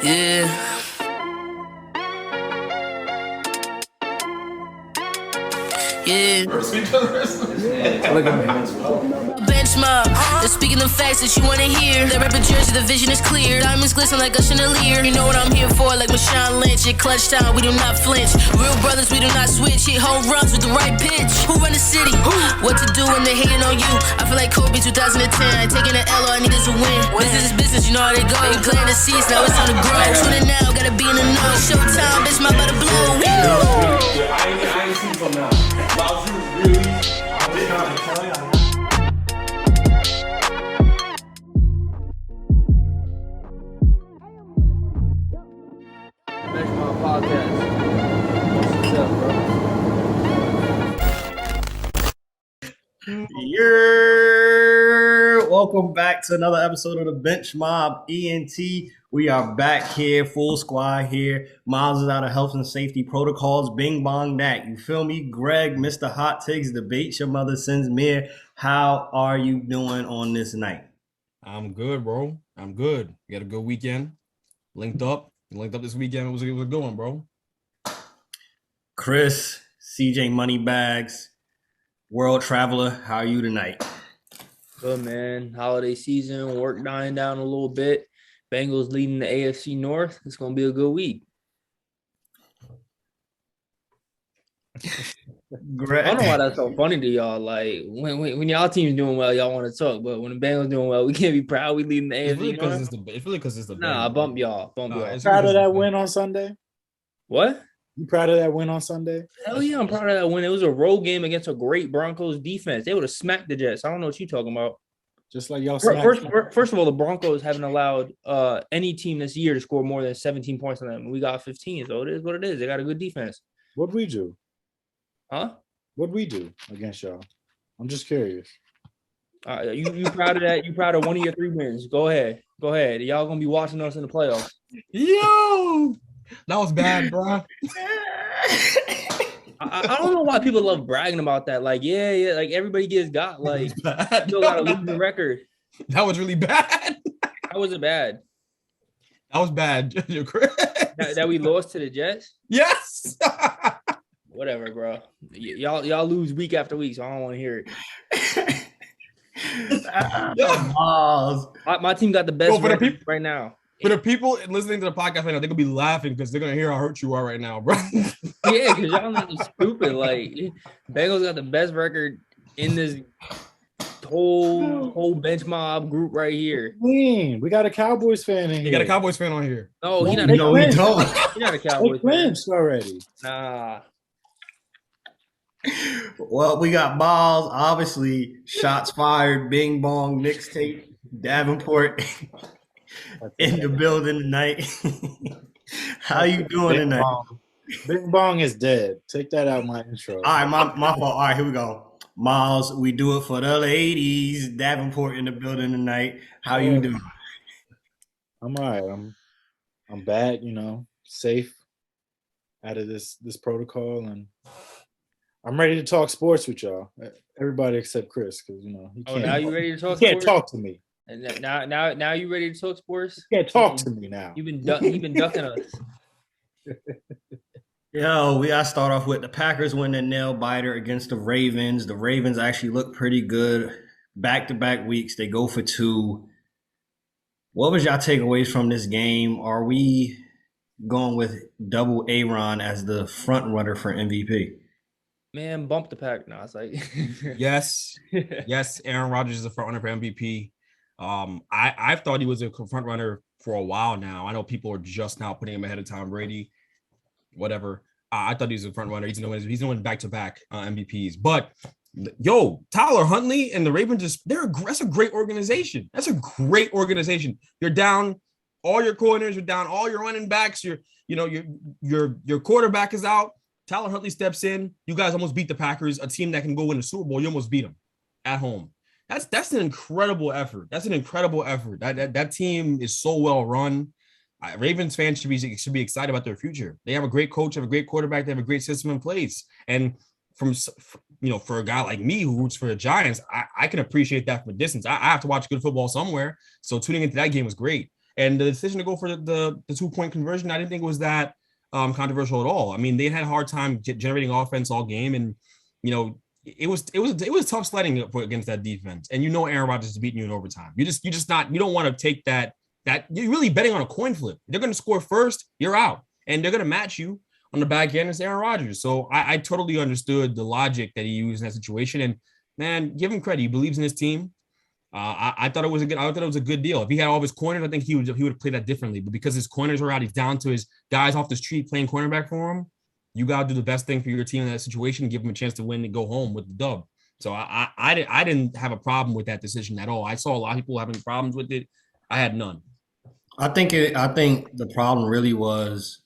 Yeah. Yeah. Look at me. Bench mob, they're speaking the facts that you wanna hear. That rapper jersey, the vision is clear. Diamonds glisten like a chandelier. You know what I'm here for, like Marshawn Lynch. At clutch time, we do not flinch. Real brothers, we do not switch. Hit home runs with the right pitch. Who run the city? What to do when they hating on you? I feel like Kobe 2010. I taking an L, all I need is a win. Business is business, you know how they go. You clearing the seats, now it's time to grow. Tuning now, gotta be in the know. Showtime, bitch, my butter blow. I ain't seen from now. Wow, she was really. I'm just trying to tell you. Next my podcast. What's up, bro? Welcome back to another episode of the Bench Mob ENT. We are back here, full squad here. Miles is out of health and safety protocols. Bing bong that. You feel me? Greg, Mr. Hot Takes, debate your mother sends me. How are you doing on this night? I'm good, bro. I'm good. We had a good weekend. Linked up this weekend. It was a good one, bro. Chris, CJ Moneybags, World Traveler, how are you tonight? Good, man. Holiday season, work dying down a little bit. Bengals leading the AFC North. It's going to be a good week. Greg. I don't know why that's so funny to y'all. Like, when y'all team's doing well, y'all want to talk. But when the Bengals doing well, we can't be proud. We leading the AFC It's really North. because it's the Nah, Bengals. bump y'all. Proud of that win on Sunday? What? You proud of that win on Sunday? Hell yeah, I'm proud of that win. It was a road game against a great Broncos defense. They would have smacked the Jets. I don't know what you're talking about. Just like y'all First of all, the Broncos haven't allowed any team this year to score more than 17 points on them. We got 15, so it is what it is. They got a good defense. What'd we do? Huh? What'd we do against y'all? I'm just curious. You proud of that? You proud of one of your 3 wins? Go ahead. Y'all gonna be watching us in the playoffs. Yo, that was bad, bro. I don't know why people love bragging about that. Like, yeah, like everybody got like still got a losing record. That was really bad. How was it bad? That was bad. Chris. That we lost to the Jets? Yes. Whatever, bro. Y'all lose week after week, so I don't want to hear it. My team got the best record right now. For the people listening to the podcast right now, they're gonna be laughing because they're gonna hear how hurt you are right now, bro. Yeah, because y'all not stupid. Like, Bengals got the best record in this whole bench mob group right here. We got a Cowboys fan in here. You got a Cowboys fan on here. No, he's not. No, we don't. He's not a Cowboys fan. Clinched already. Nah. Well, we got balls. Obviously, shots fired. Bing bong. Knicks tape. Davenport in the building tonight. How you doing tonight? Bing Bong is dead. Take that out of my intro. All right, my fault. All right, here we go. Miles, we do it for the ladies. Davenport in the building tonight. How you doing? I'm all right. I'm back, safe out of this protocol, and I'm ready to talk sports with y'all. Everybody except Chris, because he can't. Now you ready to talk? He can't sports? talk to me. And now you ready to talk sports? You can't talk to me now. You've been ducking us. Yo, we gotta start off with the Packers win the nail biter against the Ravens. The Ravens actually look pretty good. Back-to-back weeks, they go for 2. What was y'all takeaways from this game? Are we going with double Aaron as the front runner for MVP? Man, bump the pack. No, it's like Yes. Aaron Rodgers is a front runner for MVP. I've thought he was a front runner for a while now. I know people are just now putting him ahead of Tom Brady. Whatever. I thought he was a front runner. He's doing back-to-back MVPs. But yo, Tyler Huntley and the Ravens that's a great organization. That's a great organization. You're down all your corners, you're down all your running backs, your quarterback is out. Tyler Huntley steps in. You guys almost beat the Packers, a team that can go win a Super Bowl. You almost beat them at home. That's an incredible effort. That team is so well run. Ravens fans should be excited about their future. They have a great coach, have a great quarterback, they have a great system in place. And for a guy like me who roots for the Giants, I can appreciate that from a distance. I have to watch good football somewhere. So tuning into that game was great. And the decision to go for the 2-point conversion, I didn't think it was that controversial at all. I mean, they had a hard time generating offense all game, and it was tough sledding against that defense. And Aaron Rodgers is beating you in overtime. You don't want to take that you're really betting on a coin flip. They're going to score first, you're out, and they're going to match you on the back end. It's Aaron Rodgers. So I totally understood the logic that he used in that situation. And man, give him credit. He believes in his team. I thought it was a good deal. If he had all of his corners, I think he would play that differently. But because his corners are out, he's down to his guys off the street playing cornerback for him. You got to do the best thing for your team in that situation and give them a chance to win and go home with the dub. So I didn't have a problem with that decision at all. I saw a lot of people having problems with it. I had none. I think the problem really was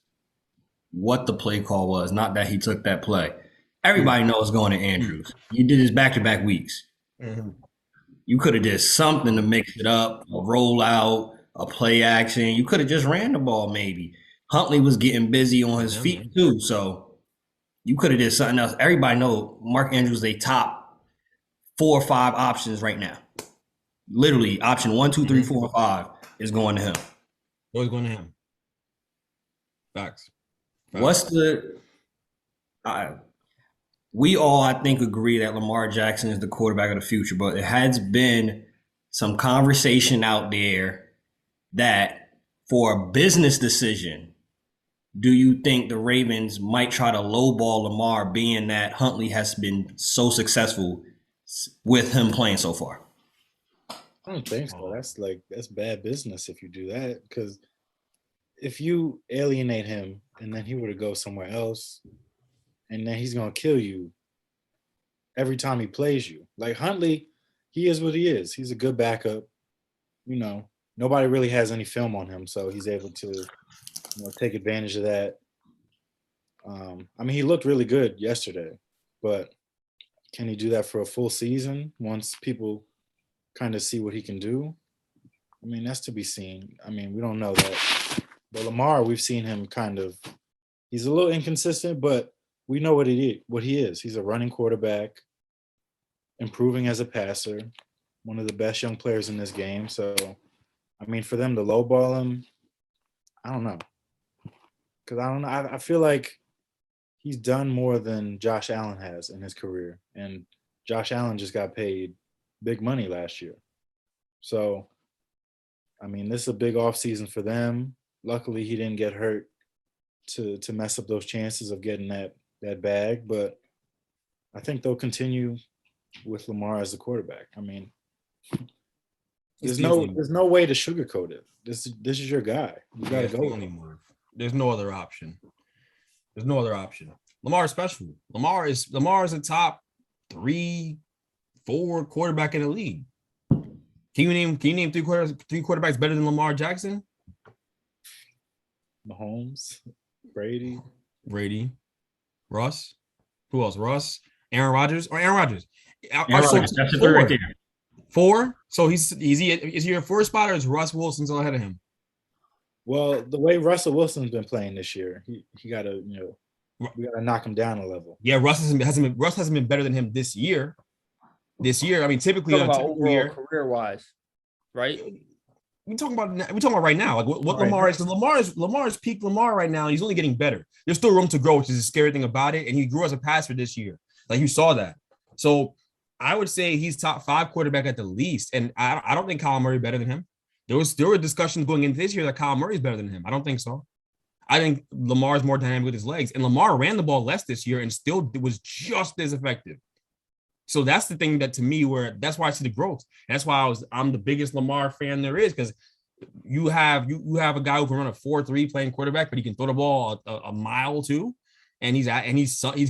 what the play call was, not that he took that play. Everybody knows going to Andrews. You did this back-to-back weeks. Mm-hmm. You could have did something to mix it up, a rollout, a play action. You could have just ran the ball maybe. Huntley was getting busy on his feet too, so you could have did something else. Everybody know Mark Andrews is a top 4 or 5 options right now. Literally, option 1, 2, 3, 4, 5 is going to him. Always going to him. Facts. What's we all, I think, agree that Lamar Jackson is the quarterback of the future, but it has been some conversation out there that for a business decision, do you think the Ravens might try to lowball Lamar, being that Huntley has been so successful with him playing so far? I don't think so. That's bad business if you do that, because if you alienate him and then he were to go somewhere else, and then he's going to kill you every time he plays you. Like Huntley, he is what he is. He's a good backup. Nobody really has any film on him, so he's able to take advantage of that. He looked really good yesterday, but can he do that for a full season once people kind of see what he can do? That's to be seen. We don't know that. But Lamar, we've seen him he's a little inconsistent, but we know what he is. He's a running quarterback, improving as a passer, one of the best young players in this game. So, for them to lowball him, I don't know. Because I don't know. I feel like he's done more than Josh Allen has in his career. And Josh Allen just got paid big money last year. So, this is a big offseason for them. Luckily, he didn't get hurt to mess up those chances of getting that bag, but I think they'll continue with Lamar as the quarterback. There's no way to sugarcoat it. This is your guy. You gotta go anymore. There's no other option. Lamar is special. Lamar is a top 3, 4 quarterback in the league. Can you name 3 quarterbacks better than Lamar Jackson? Mahomes, Brady, Russ. Who else? Russ, Aaron Rodgers. That's 3 right there. 4. So is he your 4 spot, or is Russ Wilson still ahead of him? Well, the way Russell Wilson's been playing this year, he got to we got to knock him down a level. Yeah, Russ hasn't been better than him this year. Typically about overall career wise, right? We're talking about right now, like what right. Lamar is. Lamar is peak Lamar right now, and he's only getting better. There's still room to grow, which is a scary thing about it. And he grew as a passer this year, like you saw that. So I would say he's top 5 quarterback at the least, and I don't think Kyle Murray better than him. There were discussions going into this year that Kyle Murray is better than him. I don't think so. I think Lamar is more dynamic with his legs, and Lamar ran the ball less this year and still was just as effective. So that's the thing that to me that's why I see the growth. And that's why I'm the biggest Lamar fan there is, because you have a guy who can run a 4.3 playing quarterback, but he can throw the ball a mile too, and he's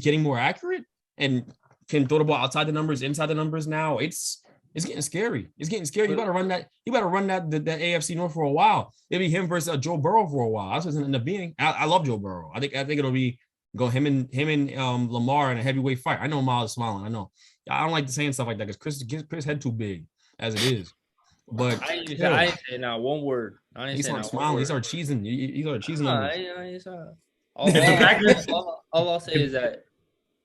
getting more accurate and can throw the ball outside the numbers, inside the numbers. Now it's getting scary. It's getting scary. You better run that the AFC North for a while. It'll be him versus Joe Burrow for a while. That's what's going to end up being. I love Joe Burrow. I think it'll be him and Lamar in a heavyweight fight. I know Miles is smiling. I know. I don't like saying stuff like that because Chris head too big as it is. But I ain't say now one word. He started smiling. He started cheesing. He started cheesing. All I'll say is that.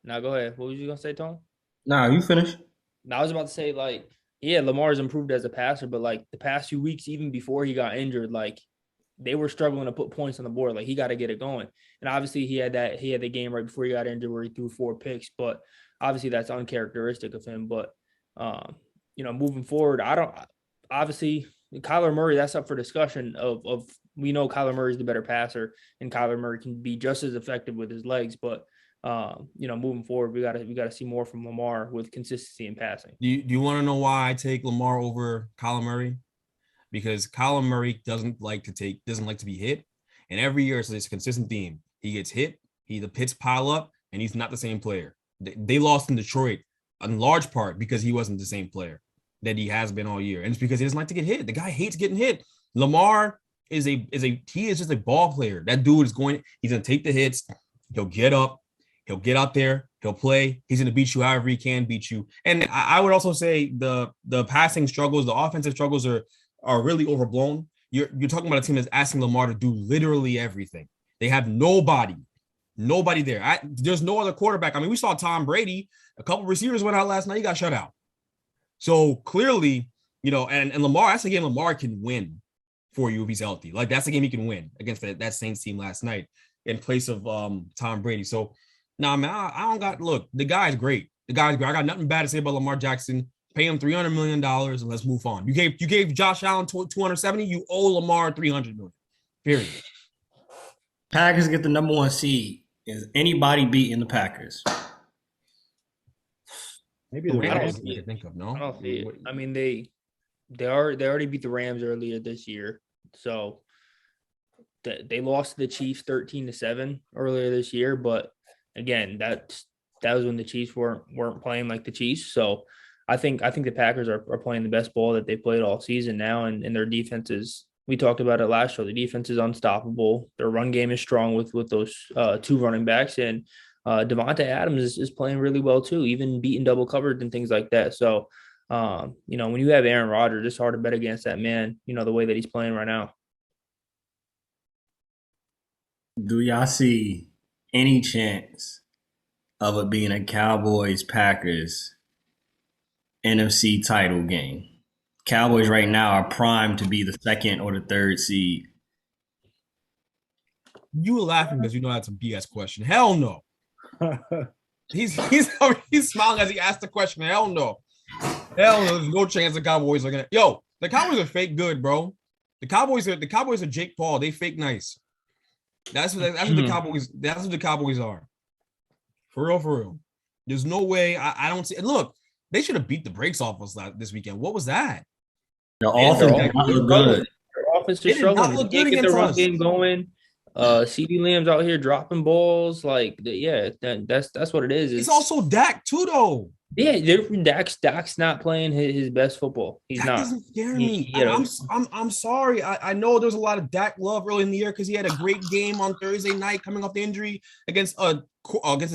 Now go ahead. What was you gonna say, Tom? Nah, you finish. Now I was about to say, like, Yeah, Lamar's improved as a passer, but like the past few weeks, even before he got injured, like they were struggling to put points on the board. Like he got to get it going. And obviously he had the game right before he got injured where he threw 4 picks, but obviously that's uncharacteristic of him. But moving forward, I don't obviously Kyler Murray, that's up for discussion of we know Kyler Murray is the better passer and Kyler Murray can be just as effective with his legs, but moving forward, we gotta see more from Lamar with consistency in passing. Do you want to know why I take Lamar over Kyler Murray? Because Kyler Murray doesn't like to be hit. And every year it's this consistent theme. He gets hit, the hits pile up, and he's not the same player. They lost in Detroit in large part because he wasn't the same player that he has been all year. And it's because he doesn't like to get hit. The guy hates getting hit. Lamar is just a ball player. That dude he's gonna take the hits, he'll get up, he'll get out there, he'll play. He's gonna beat you however he can beat you. And I would also say the passing struggles, the offensive struggles are really overblown. You're talking about a team that's asking Lamar to do literally everything. They have nobody there. There's no other quarterback. I mean, we saw Tom Brady. A couple receivers went out last night. He got shut out. So clearly, and Lamar, that's a game Lamar can win for you if he's healthy. Like that's a game he can win against that Saints team last night in place of Tom Brady. So man, I don't got look. The guy's great. I got nothing bad to say about Lamar Jackson. Pay him $300 million and let's move on. You gave Josh Allen 270. You owe Lamar $300 million. Period. Packers get the number 1 seed. Is anybody beating the Packers? Maybe The the Rams Rams. I can think of, no? I don't see it. I mean, they already beat the Rams earlier this year, so they lost to the Chiefs 13-7 earlier this year. But again, that was when the Chiefs weren't playing like the Chiefs. So I think the Packers are playing the best ball that they played all season now, and their defense is. We talked about it last show. The defense is unstoppable. Their run game is strong with those 2 running backs, and Devontae Adams is playing really well too, even beating double coverage and things like that. So, when you have Aaron Rodgers, it's hard to bet against that man. The way that he's playing right now. Do y'all see any chance of it being a Cowboys-Packers NFC title game? Cowboys right now are primed to be the 2nd or the 3rd seed. You were laughing because that's a BS question. Hell no. He's smiling as he asked the question. Hell no. There's no chance the Cowboys are gonna. Yo, the Cowboys are fake good, bro. The Cowboys are Jake Paul. They fake nice. That's what the Cowboys. That's what the Cowboys are. For real. There's no way. I don't see. Look, they should have beat the brakes off us this weekend. What was that? The offense did not look good. Their offense is struggling. They can't get the run game going. CD Lamb's out here dropping balls. Like, that's what it is. It's also Dak too, though. Yeah, Dak's not playing his best football. He's Dak not. doesn't scare me. I'm sorry. I know there's a lot of Dak love early in the year because he had a great game on Thursday night coming off the injury against a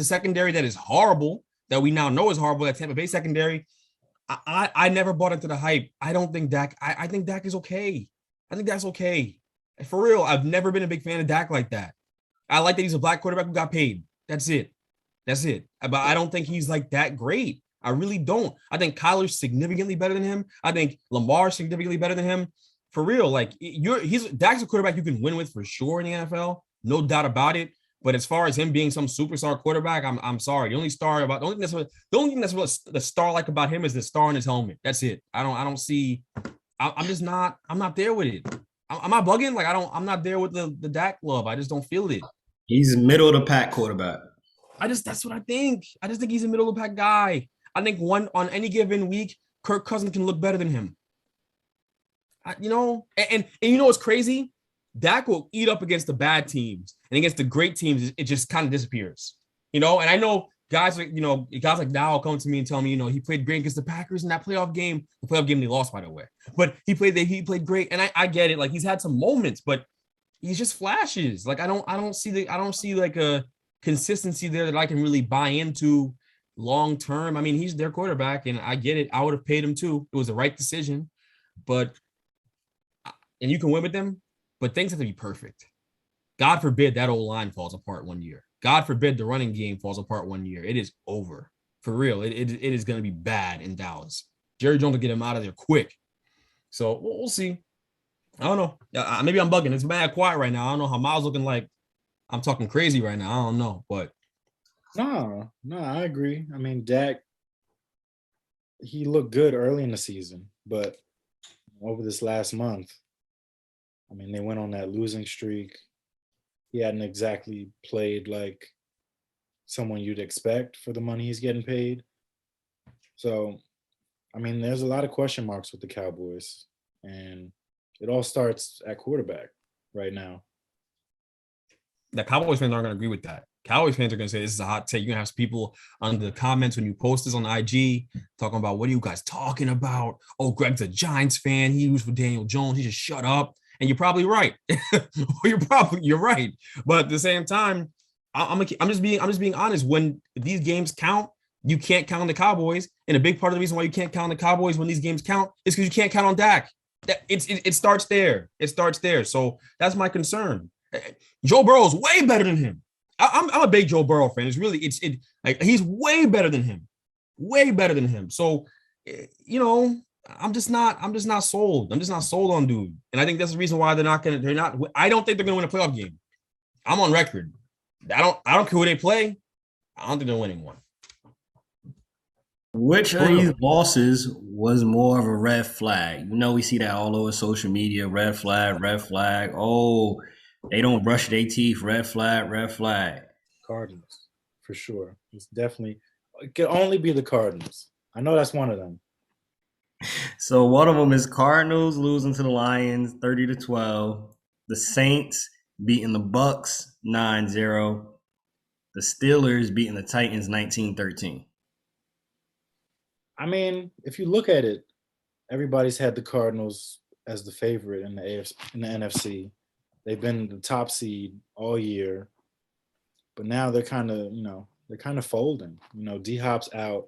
secondary that is horrible, that we now know is horrible, that Tampa Bay secondary. I never bought into the hype. I don't think Dak. I think Dak is okay. I think that's okay. For real, I've never been a big fan of Dak like that. I like that he's a black quarterback who got paid. That's it. But I don't think he's like that great. I really don't. I think Kyler's significantly better than him. I think Lamar's significantly better than him. For real, like Dak's a quarterback you can win with for sure in the NFL, no doubt about it. But as far as him being some superstar quarterback, I'm sorry. The only thing that's what the star like about him is the star on his helmet. That's it. I'm just not. I'm not there with it. Am I bugging? Like I'm not there with the Dak love. I just don't feel it. He's middle of the pack quarterback. That's what I think. I just think he's a middle of the pack guy. I think on any given week, Kirk Cousins can look better than him. And you know what's crazy? Dak will eat up against the bad teams, and against the great teams, it just kind of disappears. And I know guys like Dow come to me and tell me, he played great against the Packers in that playoff game. The playoff game they lost, by the way. But he played great, and I get it. Like he's had some moments, but he's just flashes. Like I don't see like a consistency there that I can really buy into long term. I mean, he's their quarterback, and I get it. I would have paid him too. It was the right decision, and you can win with them. But things have to be perfect. God forbid that old line falls apart one year. God forbid the running game falls apart one year. It is over. For real. It is going to be bad in Dallas. Jerry Jones will get him out of there quick. So we'll see. I don't know. Maybe I'm bugging. It's mad quiet right now. I don't know how Miles looking like. I'm talking crazy right now. I don't know, but No, I agree. I mean, Dak, he looked good early in the season, but over this last month, I mean, they went on that losing streak. He hadn't exactly played like someone you'd expect for the money he's getting paid. So, I mean, there's a lot of question marks with the Cowboys, and it all starts at quarterback right now. the Cowboys fans aren't going to agree with that. Cowboys fans are going to say this is a hot take. You're going to have some people under the comments when you post this on IG talking about, what are you guys talking about? Oh, Greg's a Giants fan. He was for Daniel Jones. He just shut up. And you're probably right. You're right. But at the same time, I'm just being honest. When these games count, you can't count on the Cowboys. And a big part of the reason why you can't count on the Cowboys when these games count is because you can't count on Dak. It starts there. It starts there. So that's my concern. Joe Burrow is way better than him. I'm a big Joe Burrow fan. He's way better than him. Way better than him. So, I'm just not sold. I'm just not sold on dude. And I think that's the reason why I don't think they're gonna win a playoff game. I'm on record. I don't care who they play. I don't think they're winning one. Which of these losses was more of a red flag? We see that all over social media. Red flag, red flag. Oh, they don't brush their teeth. Red flag, red flag. Cardinals, for sure. It can only be the Cardinals. I know that's one of them. So one of them is Cardinals losing to the Lions 30-12. The Saints beating the Bucks 9-0. The Steelers beating the Titans 19-13. I mean, if you look at it, everybody's had the Cardinals as the favorite in the NFC. They've been the top seed all year, but now they're kind of folding. D-Hop's out,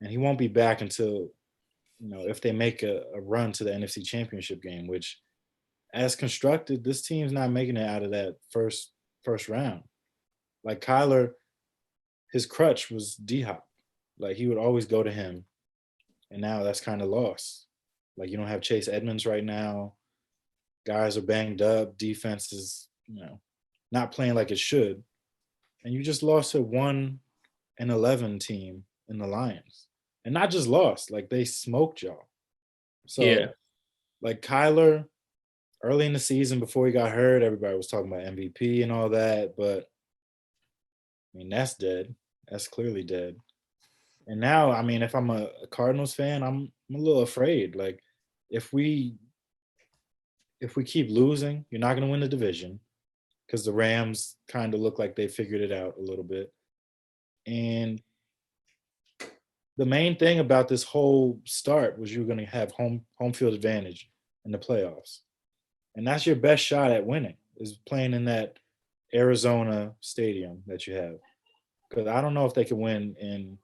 and he won't be back until if they make a run to the NFC Championship game, which, as constructed, this team's not making it out of that first round. Like Kyler, his crutch was D-Hop. Like he would always go to him, and now that's kind of lost. Like you don't have Chase Edmonds right now. Guys are banged up. Defense is, not playing like it should, and you just lost to 1-11 team in the Lions, and not just lost, like they smoked y'all. So, Yeah. Like Kyler, early in the season before he got hurt, everybody was talking about MVP and all that, but I mean that's dead. That's clearly dead. And now, I mean, if I'm a Cardinals fan, I'm a little afraid. Like, if we keep losing, you're not going to win the division because the Rams kind of look like they figured it out a little bit. And the main thing about this whole start was you were going to have home field advantage in the playoffs. And that's your best shot at winning, is playing in that Arizona stadium that you have. Because I don't know if they could win in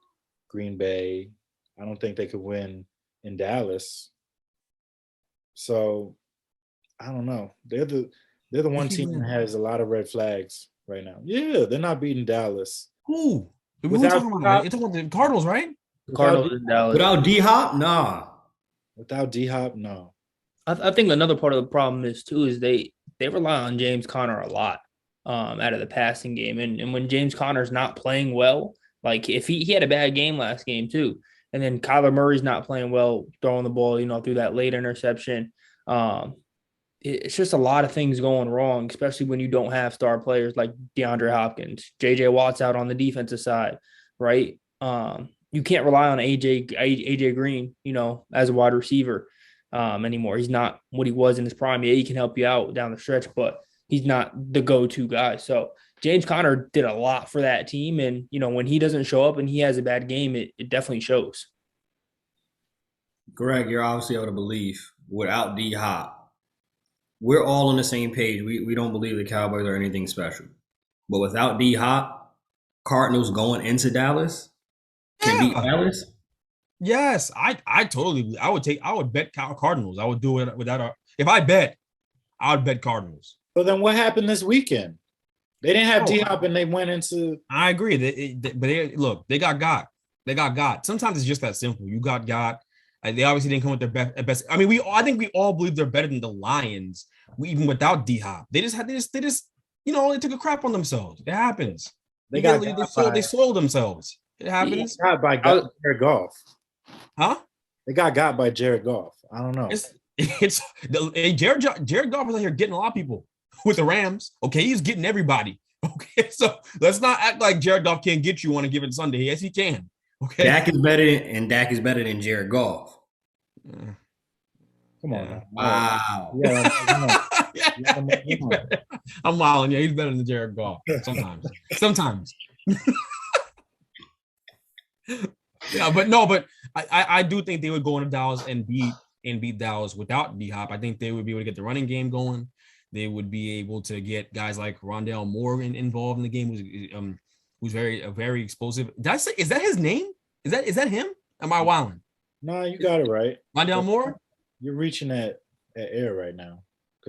Green Bay. I don't think they could win in Dallas. So I don't know. They're the one team that has a lot of red flags right now. Yeah, they're not beating Dallas. Who? Without You're talking about the Cardinals, right? Cardinals in Dallas. Without D-Hop, nah. Without D-Hop, no. I think another part of the problem is they rely on James Conner a lot out of the passing game. And when James Conner's not playing well, like if he had a bad game last game too, and then Kyler Murray's not playing well, throwing the ball, through that late interception. It's just a lot of things going wrong, especially when you don't have star players like DeAndre Hopkins, J.J. Watt's out on the defensive side, right? You can't rely on AJ Green, as a wide receiver anymore. He's not what he was in his prime. Yeah, he can help you out down the stretch, but he's not the go-to guy. So James Conner did a lot for that team. And, when he doesn't show up and he has a bad game, it definitely shows. Greg, you're obviously able to believe without D-Hop, we're all on the same page. We don't believe the Cowboys are anything special. But without D-Hop, Cardinals going into Dallas can beat Dallas. Yes, I would bet Cardinals. I would do it without if I bet, I would bet Cardinals. So then what happened this weekend? They didn't have D-Hop and they went into. I agree. They got got. They got got. Sometimes it's just that simple. You got. They obviously didn't come with their best. I mean, I think we all believe they're better than the Lions, even without D-Hop. They just, they took a crap on themselves. It happens. They soiled themselves. It happens. Got by Jared Goff. Huh? They got by Jared Goff. I don't know. Jared Goff was out here getting a lot of people with the Rams. Okay, he's getting everybody. Okay, so let's not act like Jared Goff can't get you on a given Sunday. Yes, he can. Okay, Dak is better than Jared Goff. Come on, now. Wow. I'm wilding. Yeah, he's better than Jared Goff. Sometimes. Yeah, but I do think they would go into Dallas and beat Dallas without D-Hop. I think they would be able to get the running game going. They would be able to get guys like Rondale Moore involved in the game, who's very explosive. Did I say, is that his name? Is that him? Am I wilding? No, you got it right. Rondale Moore? You're reaching at air right now.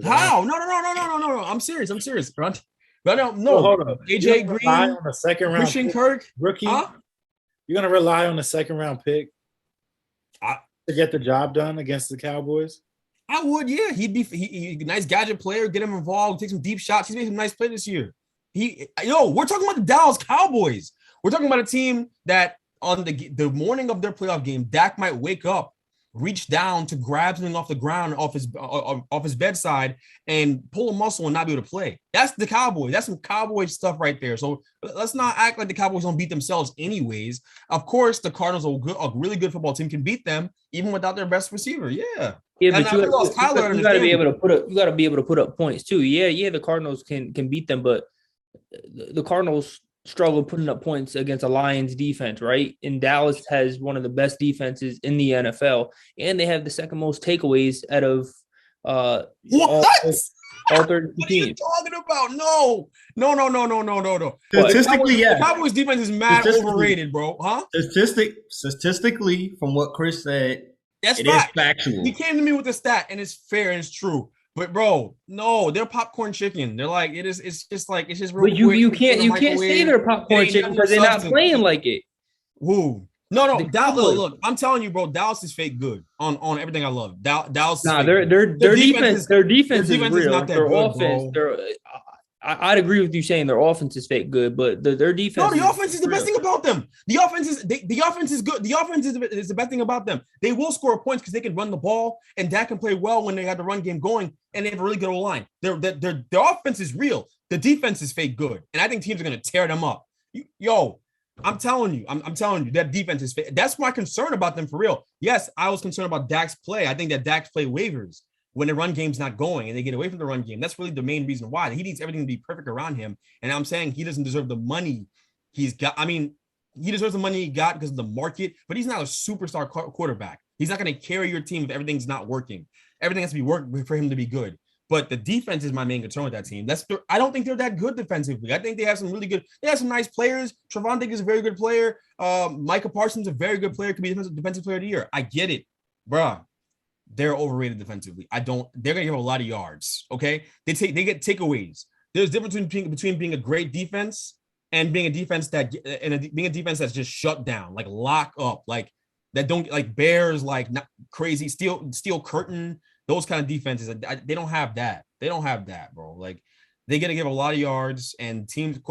How? No. I'm serious. Rondale, no. Hold on. AJ Green on a second round Christian Kirk rookie. Huh? You're gonna rely on a second round pick to get the job done against the Cowboys? I would, yeah. He nice gadget player, get him involved, take some deep shots. He's made some nice play this year. We're talking about the Dallas Cowboys. We're talking about a team that on the morning of their playoff game, Dak might wake up, reach down to grab something off the ground, off his bedside, and pull a muscle and not be able to play. That's the Cowboys. That's some Cowboy stuff right there. So let's not act like the Cowboys don't beat themselves anyways. Of course, the Cardinals a really good football team, can beat them even without their best receiver. Yeah. Yeah, but you got to be able to put up points too. Yeah, the Cardinals can beat them, but the Cardinals struggle putting up points against a Lions defense, right? And Dallas has one of the best defenses in the NFL, and they have the second most takeaways out of all 30 What are you talking about? No. Statistically, the Cowboys defense is mad overrated, bro. Huh? Statistically, from what Chris said, it is factual. He came to me with a stat, and it's fair and it's true. But bro, no, they're popcorn chicken. They're like it's just real. But you can't say they're popcorn chicken because they're not playing like it. Who? No. Dallas, look, I'm telling you, bro. Dallas is fake good on everything I love. Dallas. Nah, their defense is real. Is not that their good, offense, bro. I'd agree with you saying their offense is fake good, but their defense. No, the offense is the best thing about them. The offense is good. The offense is the best thing about them. They will score points because they can run the ball, and Dak can play well when they have the run game going, and they have a really good O-line. Their offense is real. The defense is fake good, and I think teams are going to tear them up. I'm telling you, that defense is fake. That's my concern about them for real. Yes, I was concerned about Dak's play. I think that Dak's play wavers when the run game's not going and they get away from the run game. That's really the main reason why. He needs everything to be perfect around him. And I'm saying he doesn't deserve the money he's got. I mean, he deserves the money he got because of the market, but he's not a superstar quarterback. He's not going to carry your team if everything's not working. Everything has to be working for him to be good. But the defense is my main concern with that team. I don't think they're that good defensively. I think they have some really good. They have some nice players. Trevon Diggs is a very good player. Micah Parsons is a very good player. Could be defensive player of the year. I get it, bruh. They're overrated defensively. They're gonna give a lot of yards. Okay, they get takeaways. There's a difference between being a great defense and being a defense being a defense that's just shut down, like lock up, like that don't like Bears, like not crazy steel curtain. Those kind of defenses, they don't have that. They don't have that, bro. Like they get to give a lot of yards, and teams with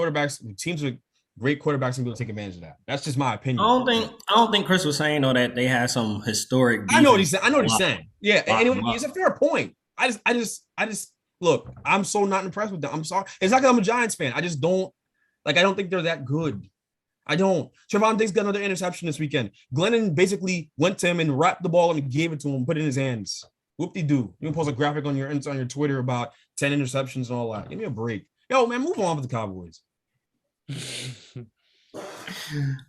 great quarterbacks can be able to take advantage of that. That's just my opinion. I don't think Chris was saying though that they had some historic. I know what he's saying. Yeah, and it's a fair point. I just look. I'm so not impressed with them. I'm sorry. It's not because I'm a Giants fan. I just don't like. I don't think they're that good. I don't. Trevon Diggs got another interception this weekend. Glennon basically went to him and wrapped the ball and gave it to him, put it in his hands. Whoop-de-doo. You can post a graphic on your Twitter about 10 interceptions and all that. Give me a break. Yo, man, move on with the Cowboys.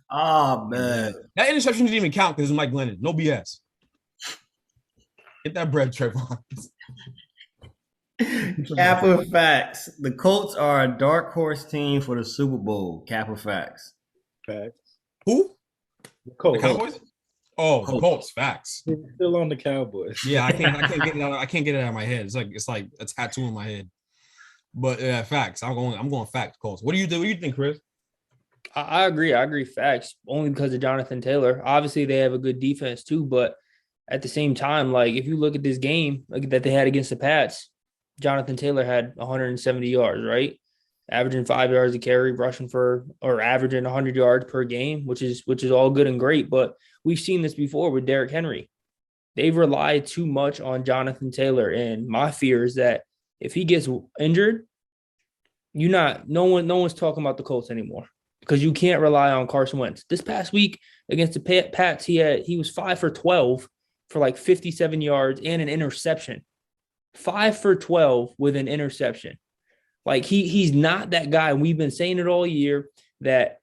Oh, man. That interception didn't even count because it was Mike Glennon. No BS. Get that bread, Trevon. Kappa facts. The Colts are a dark horse team for the Super Bowl. Kappa facts. Facts. Who? The Colts. The Cowboys? Oh, the Colts. Facts. Still on the Cowboys. Yeah, I can't get it out. I can't get it out of my head. It's like a tattoo in my head. But yeah, facts. I'm going facts. Colts. What do you think, Chris? I agree. Facts only because of Jonathan Taylor. Obviously, they have a good defense too, but at the same time, like if you look at this game like, that they had against the Pats, Jonathan Taylor had 170 yards, right? Averaging 5 yards a carry, rushing for or averaging 100 yards per game, which is all good and great. But we've seen this before with Derrick Henry. They've relied too much on Jonathan Taylor, and my fear is that if he gets injured, no one's talking about the Colts anymore because you can't rely on Carson Wentz. This past week against the Pats, he was 5 for 12 for like 57 yards and an interception. 5 for 12 with an interception. Like he's not that guy. We've been saying it all year that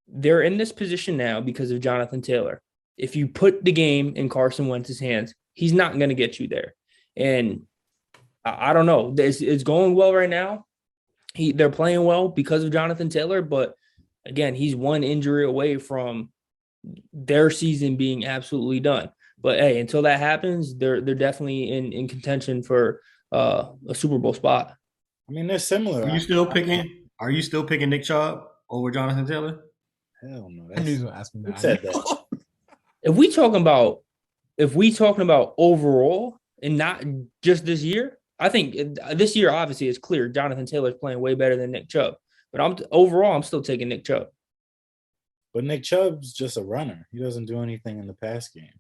they're in this position now because of Jonathan Taylor. If you put the game in Carson Wentz's hands, he's not going to get you there. And I don't know. It's going well right now. They're playing well because of Jonathan Taylor, but again, he's one injury away from their season being absolutely done. But hey, until that happens, they're definitely in contention for a Super Bowl spot. I mean, they're similar. Are you still picking Nick Chubb over Jonathan Taylor? Hell no. I knew he was gonna ask me Who that. said that? If we talking about overall and not just this year, I think this year obviously it's clear Jonathan Taylor's playing way better than Nick Chubb. But I'm still taking Nick Chubb. But Nick Chubb's just a runner. He doesn't do anything in the pass game.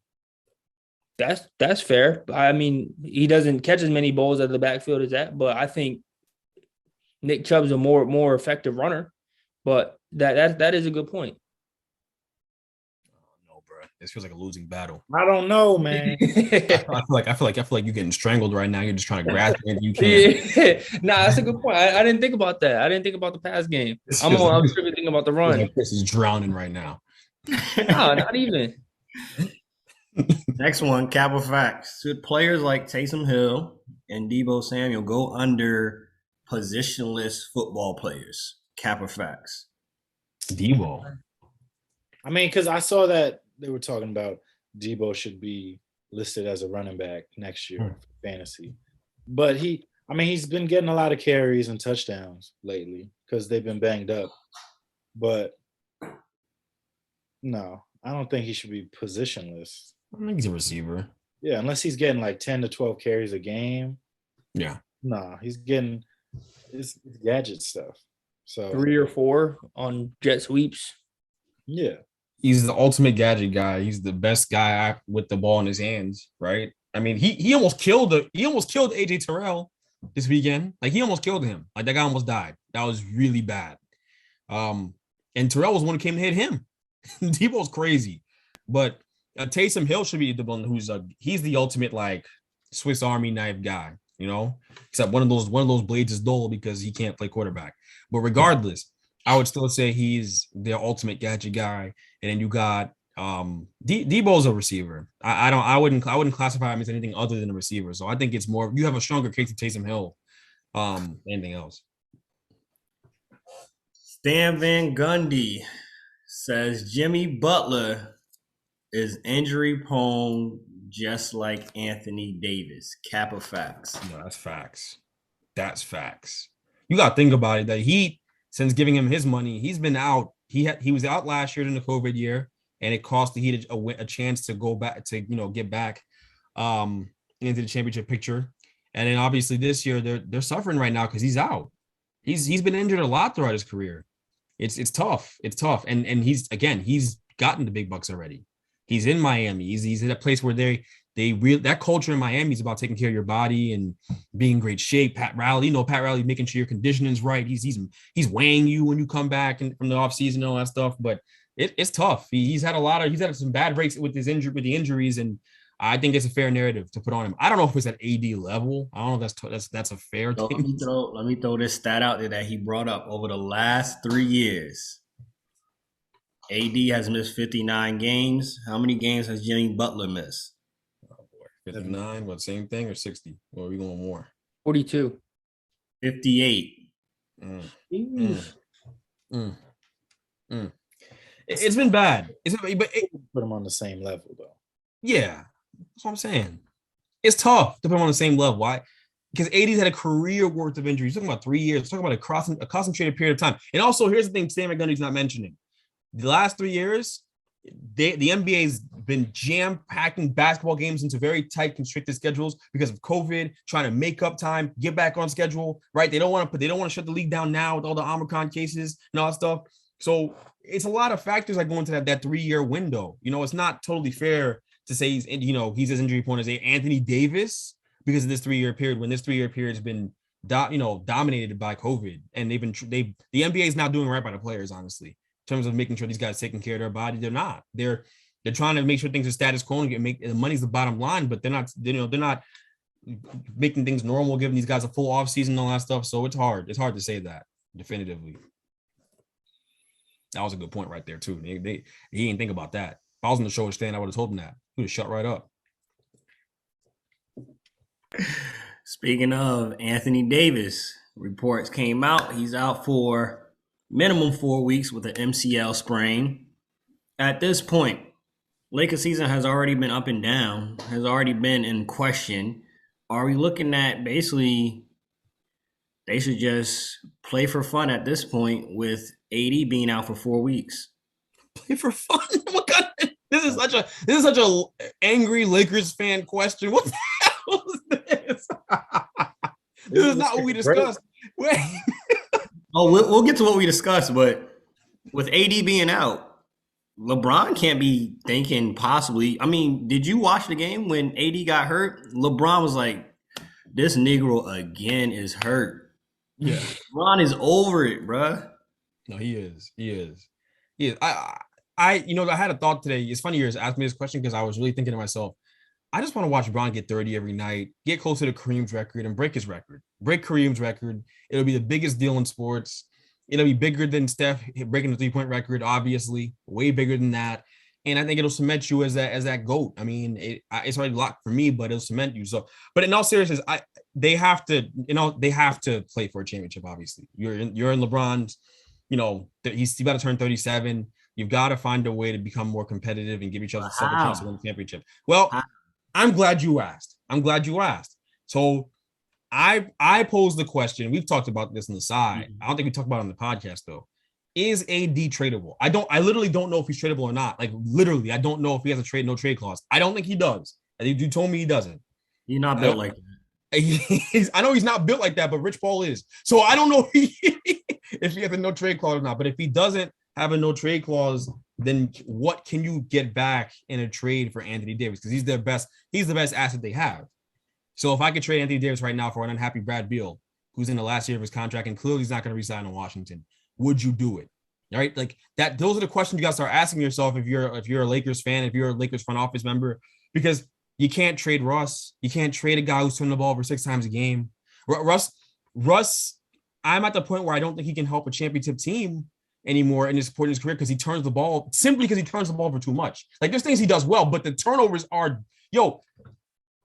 That's fair. I mean, he doesn't catch as many balls out of the backfield as that, but I think Nick Chubb's a more effective runner. But that is a good point. No, bro. This feels like a losing battle. I don't know, man. I feel like you're getting strangled right now. You're just trying to grasp it. You can't. Yeah. Nah, that's a good point. I didn't think about that. I didn't think about the pass game. I'm strictly thinking about the run. Like Chris is drowning right now. No, not even. Next one, Kappa Facts. Should players like Taysom Hill and Deebo Samuel go under positionless football players? Kappa Facts. Deebo. I mean, because I saw that they were talking about Debo should be listed as a running back next year for fantasy. But he's been getting a lot of carries and touchdowns lately because they've been banged up. But no, I don't think he should be positionless. I think he's a receiver. Yeah, unless he's getting like 10 to 12 carries a game. Yeah. No, he's getting his gadget stuff. So 3 or 4 on jet sweeps. Yeah. He's the ultimate gadget guy. He's the best guy with the ball in his hands, right? I mean, he almost killed AJ Terrell this weekend. Like he almost killed him. Like that guy almost died. That was really bad. And Terrell was the one who came to hit him. Debo's crazy, but Taysom Hill should be the one he's the ultimate like Swiss Army knife guy, you know. Except one of those blades is dull because he can't play quarterback. But regardless, I would still say he's the ultimate gadget guy. And then you got Debo's a receiver. I wouldn't classify him as anything other than a receiver. So I think it's more you have a stronger case to Taysom Hill than anything else. Stan Van Gundy says Jimmy Butler is injury prone just like Anthony Davis. Kappa Facts. No, that's facts. That's facts. You got to think about it that since giving him his money, he's been out. He was out last year in the COVID year, and it cost the Heat a chance to go back to get back into the championship picture. And then obviously this year they're suffering right now because he's out. He's been injured a lot throughout his career. It's tough. It's tough. And he's gotten the big bucks already. He's in Miami. He's in a place where that culture in Miami is about taking care of your body and being in great shape. Pat Riley, making sure your conditioning's right. He's weighing you when you come back from the offseason and all that stuff. But it's tough. He's had some bad breaks with the injuries, and I think it's a fair narrative to put on him. I don't know if it's at AD level. I don't know if that's a fair thing. Let me throw this stat out there that he brought up over the last 3 years. AD has missed 59 games. How many games has Jimmy Butler missed? Oh boy, 59. What, same thing or 60? Or are we going more? 42. 58. It's been bad. Put him on the same level though. Yeah, that's what I'm saying. It's tough to put him on the same level. Why? Because AD's had a career worth of injuries. He's talking about 3 years. He's talking about a concentrated period of time. And also, here's the thing: Stan McGundy's not mentioning. The last 3 years, the NBA's been jam-packing basketball games into very tight, constricted schedules because of COVID, trying to make up time, get back on schedule, right? They don't want to shut the league down now with all the Omicron cases and all that stuff. So it's a lot of factors that go into that 3-year window. It's not totally fair to say he's as injury prone as Anthony Davis because of this 3-year period, when this 3-year period has been dominated by COVID, and the NBA is not doing right by the players, honestly, in terms of making sure these guys taking care of their body. They're not. They're trying to make sure things are status quo and the money's the bottom line, but they're not making things normal, giving these guys a full off season and all that stuff. So it's hard to say that definitively. That was a good point right there too. He didn't think about that. If I was on the show stand, I would have told him that. He would have shut right up. Speaking of Anthony Davis, reports came out. He's out for minimum 4 weeks with an MCL sprain. At this point, Lakers season has already been up and down, has already been in question. Are we looking at basically they should just play for fun at this point with AD being out for 4 weeks? Play for fun? What kind of, this is such a angry Lakers fan question. What the hell is this? This is not what we discussed. Wait. Oh, we'll get to what we discussed, but with AD being out, LeBron can't be thinking possibly. I mean, did you watch the game when AD got hurt? LeBron was like, this Negro again is hurt. Yeah. LeBron is over it, bruh. No, he is. I had a thought today. It's funny you asked me this question because I was really thinking to myself, I just want to watch LeBron get 30 every night, get closer to Kareem's record and break his record. Break Kareem's record. It'll be the biggest deal in sports. It'll be bigger than Steph breaking the 3-point record, obviously, way bigger than that. And I think it'll cement you as that GOAT. I mean, it's already locked for me, but it'll cement you. So, but in all seriousness, they have to play for a championship. Obviously, you're in LeBron's. He's about to turn 37. You've got to find a way to become more competitive and give each other a second chance to win the championship. Well, I'm glad you asked. So I posed the question. We've talked about this on the side. I don't think we talked about it on the podcast though. Is AD tradable? I literally don't know if he's tradable or not. Like literally, I don't know if he has a no trade clause. I don't think he does. I think you told me he doesn't. He's not built like that. I know he's not built like that, but Rich Paul is. So I don't know if he has a no trade clause or not. But if he doesn't have a no trade clause, then what can you get back in a trade for Anthony Davis? Because he's the best asset they have. So if I could trade Anthony Davis right now for an unhappy Brad Beal, who's in the last year of his contract and clearly he's not going to resign in Washington, would you do it? All right, like that. Those are the questions you got to start asking yourself if you're a Lakers fan, if you're a Lakers front office member, because you can't trade Russ. You can't trade a guy who's turning the ball over 6 times a game. Russ, I'm at the point where I don't think he can help a championship team anymore in his point in his career because he turns the ball over too much. Like there's things he does well, but the turnovers are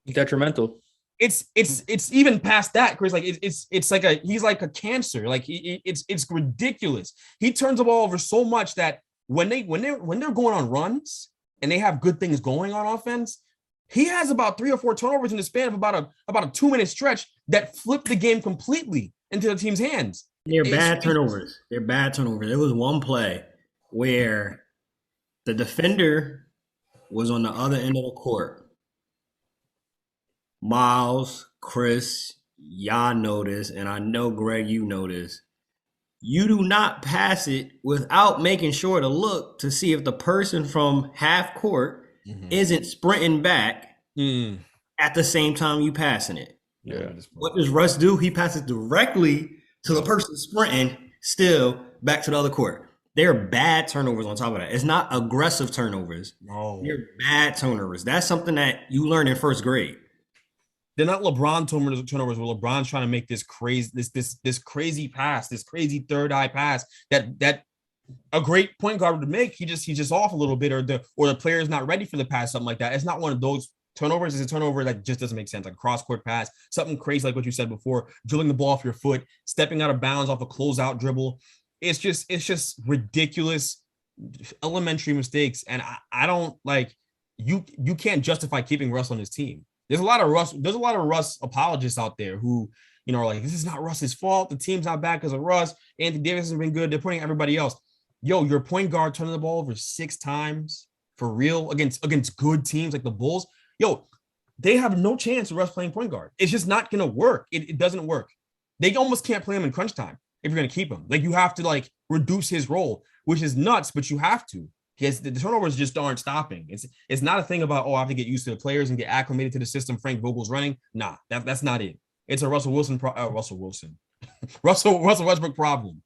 detrimental. It's even past that, Chris. Like it's like he's like a cancer. Like it's ridiculous. He turns the ball over so much that when they're going on runs and they have good things going on offense, he has about 3 or 4 turnovers in the span of about a 2-minute stretch that flip the game completely into the team's hands. They're bad turnovers. There was one play where the defender was on the other end of the court. Miles, Chris, y'all know this, and I know, Greg, you know this. You do not pass it without making sure to look to see if the person from half court isn't sprinting back at the same time you passing it. Yeah. What does Russ do? He passes directly to the person sprinting still back to the other court. They're bad turnovers on top of that. It's not aggressive turnovers. No. They're bad turnovers. That's something that you learn in first grade. They're not LeBron turnovers where LeBron's trying to make this crazy pass, this crazy third eye pass that a great point guard would make. He's just off a little bit, or the player is not ready for the pass, something like that. It's not one of those turnovers. It's a turnover that just doesn't make sense, like a cross-court pass, something crazy like what you said before, drilling the ball off your foot, stepping out of bounds off a closeout dribble. It's just ridiculous, elementary mistakes. And I don't like you can't justify keeping Russ on his team. There's a lot of Russ apologists out there who, are like, this is not Russ's fault. The team's not bad because of Russ. Anthony Davis has been good. They're putting everybody else. Your point guard turning the ball over 6 times for real against good teams like the Bulls, yo, they have no chance of Russ playing point guard. It's just not gonna work. It doesn't work. They almost can't play him in crunch time if you're gonna keep him. Like you have to like reduce his role, which is nuts, but you have to. Because the turnovers just aren't stopping. It's not a thing about, I have to get used to the players and get acclimated to the system Frank Vogel's running. Nah, that's not it. It's a Russell Westbrook problem.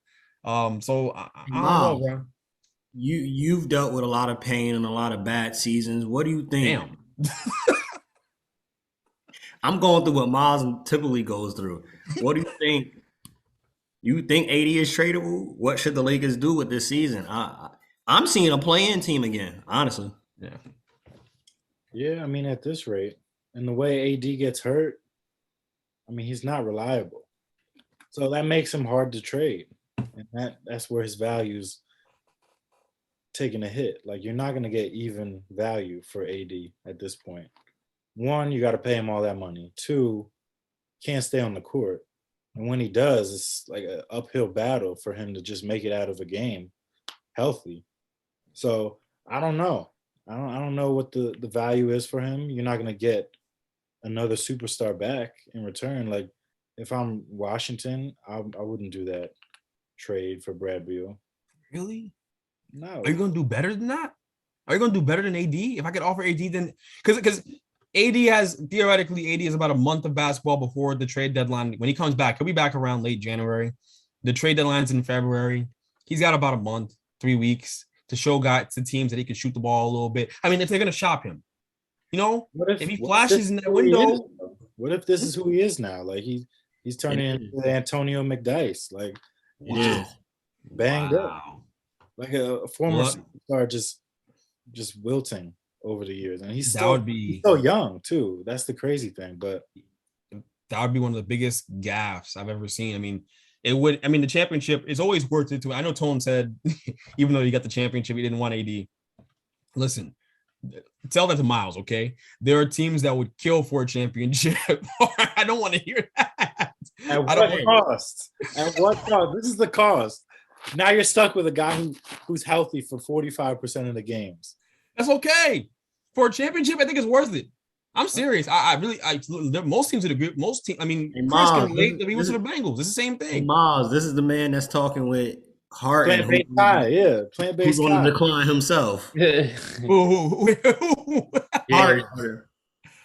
So I don't know, bro. You've dealt with a lot of pain and a lot of bad seasons. What do you think? Damn. I'm going through what Miles typically goes through. What do you think? You think AD is tradable? What should the Lakers do with this season? I'm seeing a play-in team again, honestly. Yeah. Yeah, I mean, at this rate, and the way AD gets hurt, I mean, he's not reliable. So that makes him hard to trade. And that's where his value's taking a hit. Like, you're not going to get even value for AD at this point. One, you got to pay him all that money. Two, can't stay on the court. And when he does, it's like an uphill battle for him to just make it out of a game healthy. So I don't know. I don't know what the value is for him. You're not going to get another superstar back in return. Like, if I'm Washington, I wouldn't do that trade for Brad Beal. Really? No. Are you going to do better than that? Are you going to do better than AD? If I could offer AD, then because AD is about a month of basketball before the trade deadline. When he comes back, he'll be back around late January. The trade deadline's in February. He's got about a month, 3 weeks to show to teams that he can shoot the ball a little bit. I mean, if they're going to shop him, if he flashes in that window. What if this is who he is now? Like he's turning into Antonio McDyess. Like just banged up. Like a former superstar just wilting over the years. And he's still young too. That's the crazy thing. But that would be one of the biggest gaffes I've ever seen. I mean, the championship is always worth it too. I know Tone said, even though he got the championship, he didn't want AD. Listen, tell that to Miles, okay? There are teams that would kill for a championship. I don't want to hear that. At what cost? At what cost? This is the cost. Now you're stuck with a guy who's healthy for 45% of the games. That's okay. For a championship, I think it's worth it. I'm serious. Most teams would agree. Most teams, I mean, Chris can relate to the Bengals. It's the same thing. Miles, this is the man that's talking with Harden. Plant-based guy, yeah. Plant-based guy. Who's on the decline himself.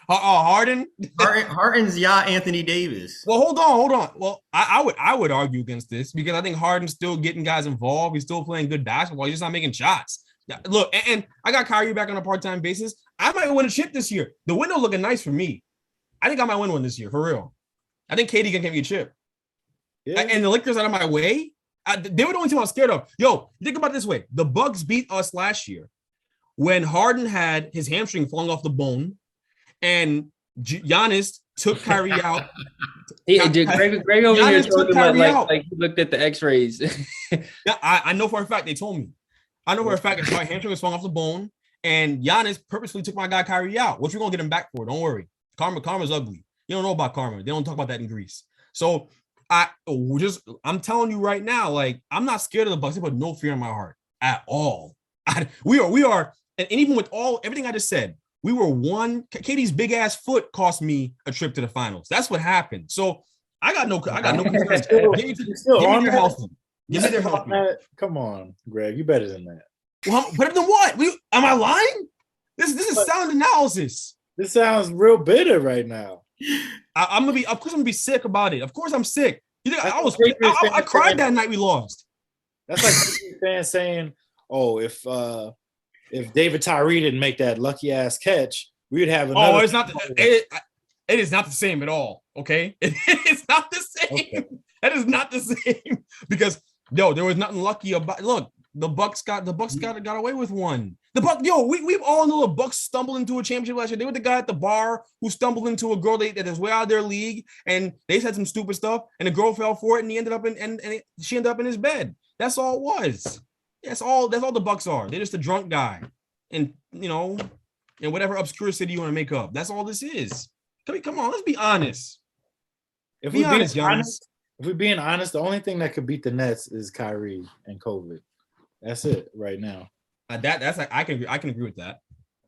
Harden? Harden's Anthony Davis. Well, hold on. Well, I would argue against this because I think Harden's still getting guys involved. He's still playing good basketball. He's just not making shots. Look, and I got Kyrie back on a part-time basis. I might win a chip this year. The window looking nice for me. I think I might win one this year, for real. I think KD can give me a chip. Yeah. And the Lakers out of my way, they were the only team I was scared of. Yo, think about it this way. The Bucks beat us last year when Harden had his hamstring falling off the bone and Giannis took Kyrie out. Greg over here talking about like he looked at the x-rays. I know for a fact they told me. I know for a fact my hamstring was falling off the bone, and Giannis purposely took my guy Kyrie out, which we're gonna get him back for. Don't worry. Karma's ugly. You don't know about karma. They don't talk about that in Greece. So I'm telling you right now, like I'm not scared of the Bucks. They put no fear in my heart at all. We are, and even with everything I just said, we were one. KD's big ass foot cost me a trip to the finals. That's what happened. So I got no concerns. Give me their health. Give me their health. Come on, Greg, you better than that. Well, better than what? Am I lying? This is sound analysis. This sounds real bitter right now. I'm gonna be sick about it. Of course, I'm sick. You think I cried that night we lost. That's like fans saying, "Oh, if David Tyree didn't make that lucky ass catch, we would have another." Oh, it's not. It is not the same at all. Okay, it is not the same. Okay. That is not the same because there was nothing lucky about. Look, the Bucks got away with one. We've all know the Bucks stumbled into a championship last year. They were the guy at the bar who stumbled into a girl that is way out of their league, and they said some stupid stuff, and the girl fell for it, and he ended up she ended up in his bed. That's all it was. That's all the Bucks are. They're just a drunk guy, and in whatever obscure city you want to make up. That's all this is. Come on, let's be honest. If we're being honest, the only thing that could beat the Nets is Kyrie and COVID. That's it right now. That's like I can agree with that.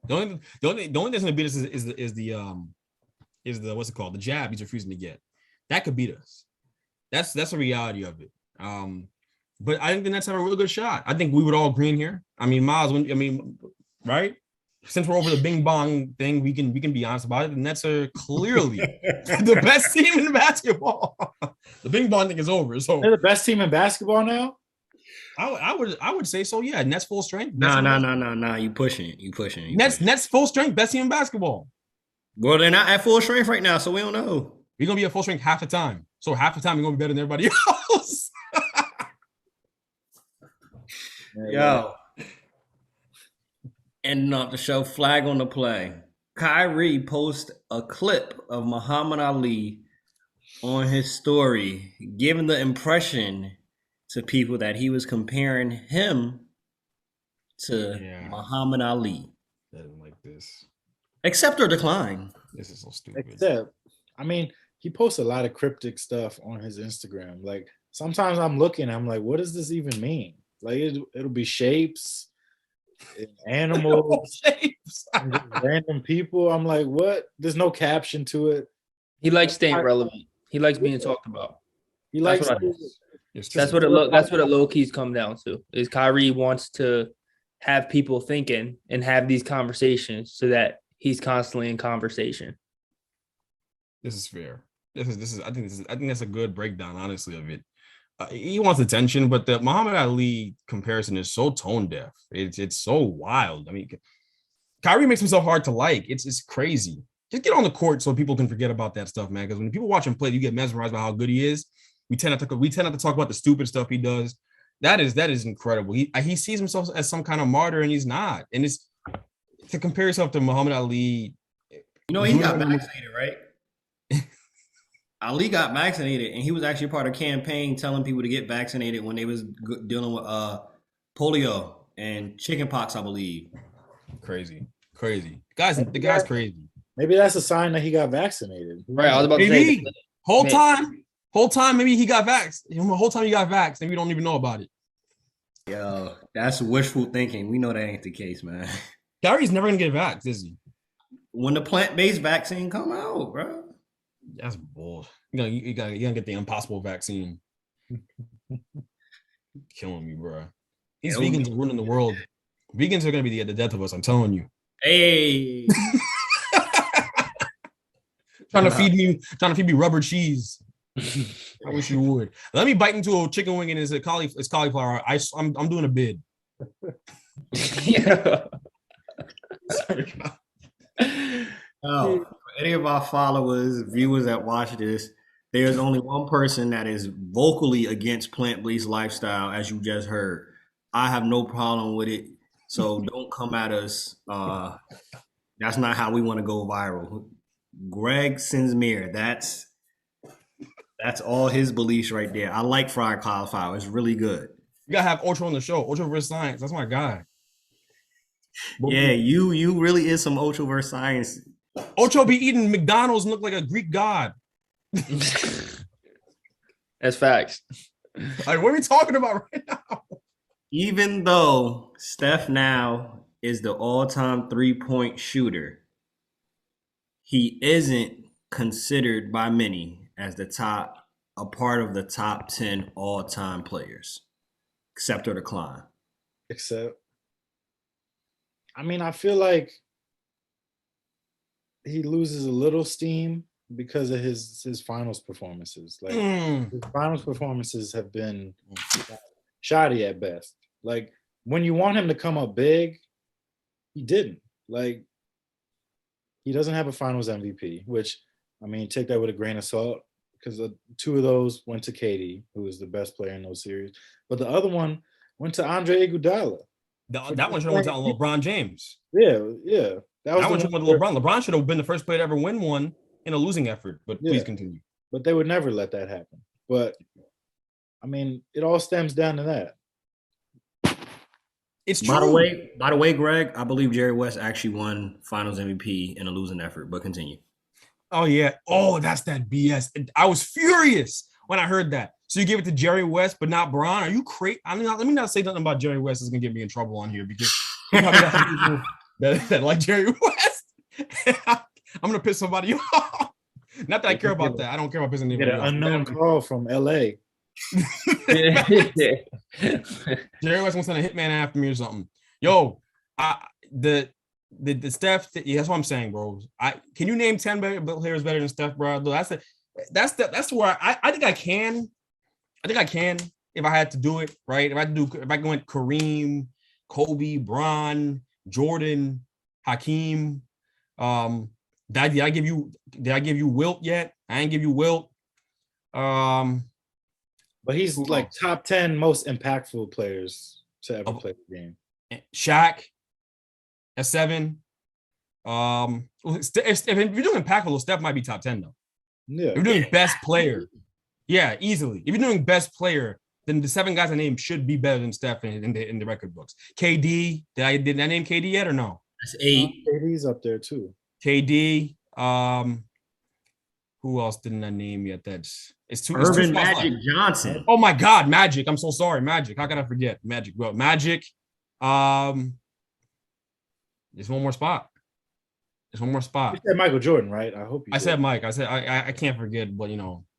The only that's gonna beat us is the what's it called, the jab he's refusing to get. That could beat us. That's the reality of it. But I think the Nets have a really good shot. I think we would all agree in here. I mean, Miles, right? Since we're over the Bing Bong thing, we can be honest about it. The Nets are clearly the best team in basketball. The Bing Bong thing is over. So they're the best team in basketball now. I would say so. Yeah, Nets full strength. No. You pushing it. Nets full strength. Best team in basketball. Well, they're not at full strength right now, so we don't know. We're gonna be at full strength half the time. So half the time we're gonna be better than everybody else. Yo. Ending off the show, flag on the play. Kyrie posts a clip of Muhammad Ali on his story, giving the impression to people that he was comparing him to Muhammad Ali. I didn't like this. Accept or decline. This is so stupid. Except, I mean, he posts a lot of cryptic stuff on his Instagram. Like sometimes I'm looking, I'm like, what does this even mean? Like it'll be shapes, animals, shapes, random people. I'm like, what? There's no caption to it. He likes staying relevant. He likes being talked about. He likes. That's what it low keys come down to. Is Kyrie wants to have people thinking and have these conversations so that he's constantly in conversation. This is fair. I think that's a good breakdown, honestly, of it. He wants attention, but the Muhammad Ali comparison is so tone deaf. It's so wild. I mean, Kyrie makes himself hard to like. It's crazy. Just get on the court so people can forget about that stuff, man. Because when people watch him play, you get mesmerized by how good he is. We tend not to talk about the stupid stuff he does. That is incredible. He sees himself as some kind of martyr, and he's not. And it's to compare yourself to Muhammad Ali. You know, he got vaccinated, right? Ali got vaccinated, and he was actually part of a campaign telling people to get vaccinated when they was dealing with polio and chickenpox, I believe. Crazy. The guy's crazy. Maybe that's a sign that he got vaccinated. Right. I was about to say. Whole time, maybe he got vaxxed. The whole time he got vaxxed, and we don't even know about it. Yo, that's wishful thinking. We know that ain't the case, man. Kyrie's never gonna get vaxxed, is he? When the plant-based vaccine come out, bro. That's bull. You gotta get the impossible vaccine. Killing me, bro. These vegans are ruining the world. Vegans are gonna be the death of us. I'm telling you. Hey. trying to feed me rubber cheese. I wish you would. Let me bite into a chicken wing and it's cauliflower. I'm doing a bid. Yeah. Oh, for any of our followers, viewers that watch this, there's only one person that is vocally against plant-based lifestyle, as you just heard. I have no problem with it, so don't come at us. That's not how we want to go viral. Greg Sinsmere, that's all his beliefs right there. I like fried cauliflower. It's really good. You gotta have Ocho on the show. Ocho versus Science. That's my guy. Yeah, you really is some Ocho versus Science. Ocho be eating McDonald's and look like a Greek god. That's facts. Like, what are we talking about right now? Even though Steph now is the all-time three-point shooter, he isn't considered by many as a part of the top 10 all-time players. Accept or decline? Except, I mean, I feel like he loses a little steam because of his finals performances. Like his finals performances have been shoddy at best. Like when you want him to come up big, he didn't. Like he doesn't have a finals MVP, which, I mean, take that with a grain of salt because two of those went to KD, who was the best player in those series. But the other one went to Andre Iguodala. That one should have went to LeBron James. Yeah. That one should have went to LeBron. LeBron should have been the first player to ever win one in a losing effort. But please continue. But they would never let that happen. But, I mean, it all stems down to that. It's true. By the way, Greg, I believe Jerry West actually won Finals MVP in a losing effort. But continue. Oh yeah. Oh, that's that BS. I was furious when I heard that. So you give it to Jerry West, but not Bron? Are you crazy? I mean, let me not say nothing about Jerry West is gonna get me in trouble on here because You probably got some people that like Jerry West. I'm gonna piss somebody off. Not that I care about that. I don't care about pissing Get anybody an off. unknown call from LA. Yeah. Jerry West wants to send a hitman after me or something. Yo, the Steph. Yeah, that's what I'm saying, bro. Can you name 10 players better than Steph, bro? That's where I think I can. I think I can if I had to do it right. If I went Kareem, Kobe, Bron, Jordan, Hakeem. Did I give you Wilt yet? I didn't give you Wilt. But he's like top 10 most impactful players to ever play the game. Shaq at 7. If you're doing impactful, Steph might be top 10 though. Yeah. If you're doing best player, yeah, easily. If you're doing best player, then the 7 guys I named should be better than Steph in the record books. KD, did I name KD yet or no? That's 8. KD's up there too. KD. Who else didn't I name yet? It's too. Urban Magic Johnson. Oh my God, Magic! I'm so sorry, Magic. How can I forget Magic? Well, Magic. There's one more spot. You said Michael Jordan, right? I hope you. I said Mike. I said I can't forget, but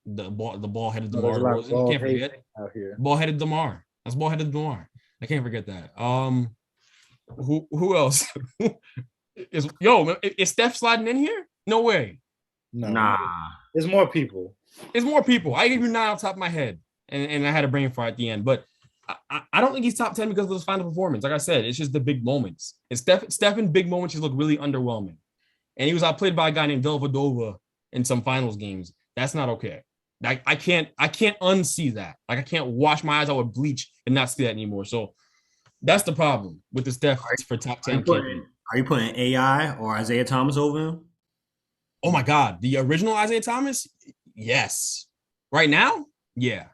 the ball headed DeMar DeRozan. I can't forget out here. Ball headed DeMar. That's ball headed DeMar. I can't forget that. Who else? Is Steph sliding in here? No way. No. Nah. There's more people. It's more people. I gave you 9 off the top of my head, and I had a brain fart at the end. But I don't think he's top 10 because of his final performance. Like I said, it's just the big moments. And Steph in big moments just look really underwhelming. And he was outplayed by a guy named Dellavedova in some finals games. That's not okay. I can't unsee that. Like I can't wash my eyes out with bleach and not see that anymore. So that's the problem with the Steph for top 10. Are you putting AI or Isaiah Thomas over him? Oh my God, the original Isaiah Thomas? Yes. Right now? Yeah.